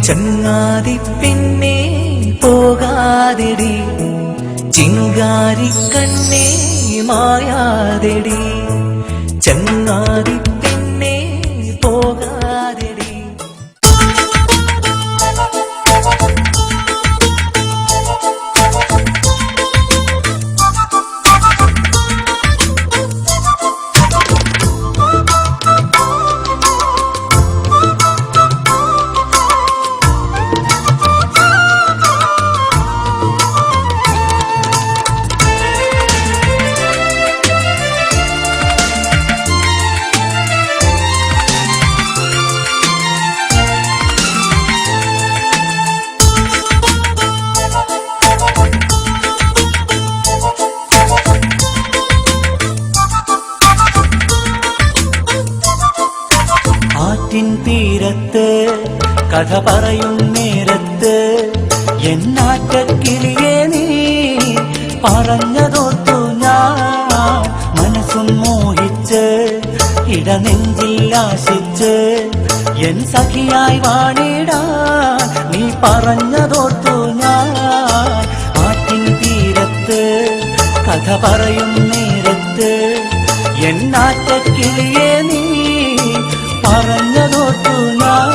ചങ്ങാതി പിന്നെ പോകാതെടി, ചിങ്കാരി കണ്ണേ മായാതെടി, ചങ്ങാതി പിന്നെ പോകാതെടി. തീരത്ത് കഥ പറയും നേരത്ത് എന്നാറ്റക്കിളിയെ നീ പറഞ്ഞതോർത്തു ഞാൻ മനസ്സും മോഹിച്ച് ഇടനെഞ്ചിൽ ആശിച്ച് എൻ സഖിയായി വാണിടാൻ നീ പറഞ്ഞതോർത്തു ഞാൻ. ആറ്റിൻ തീരത്ത് കഥ പറയും നേരത്ത് എന്നാറ്റക്കിളിയെ നീ പറഞ്ഞതോർത്തു ഞാൻ.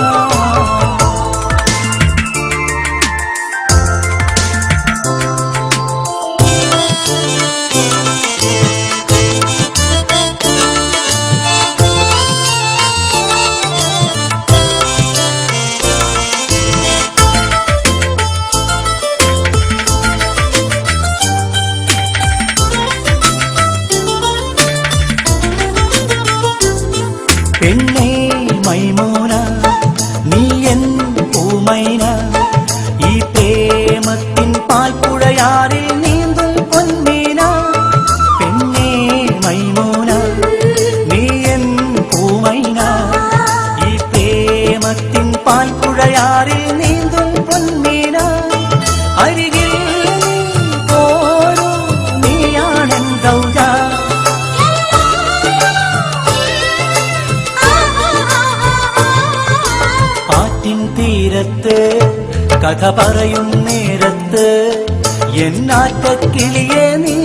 പെണ്ണേ മൈമൂന നീ എൻ പൂമൈന, ഈ പ്രേമത്തിൻ പാൽപ്പുഴയാറിൽ നീന്തും പൊന്മീന. പെണ്ണേ മൈമൂന നീ എൻ പൂമൈന, ഈ പ്രേമത്തിൻ പാൽപ്പുഴയാറിൽ നീന്തും പൊന്മീന. അരികിൽ പോരൂ നീയാണെൻ ഗൗജ, തീരത്ത് കഥ പറയും നേരത്ത് എന്നാറ്റക്കിളിയെ നീ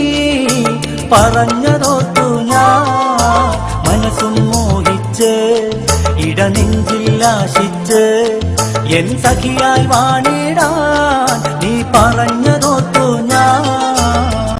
പറഞ്ഞതോർത്തു ഞാൻ മനസ്സും മോഹിച്ച് ഇടനെഞ്ചിൽ ആശിച്ച് എൻ സഖിയായി വാണിടാൻ നീ പറഞ്ഞ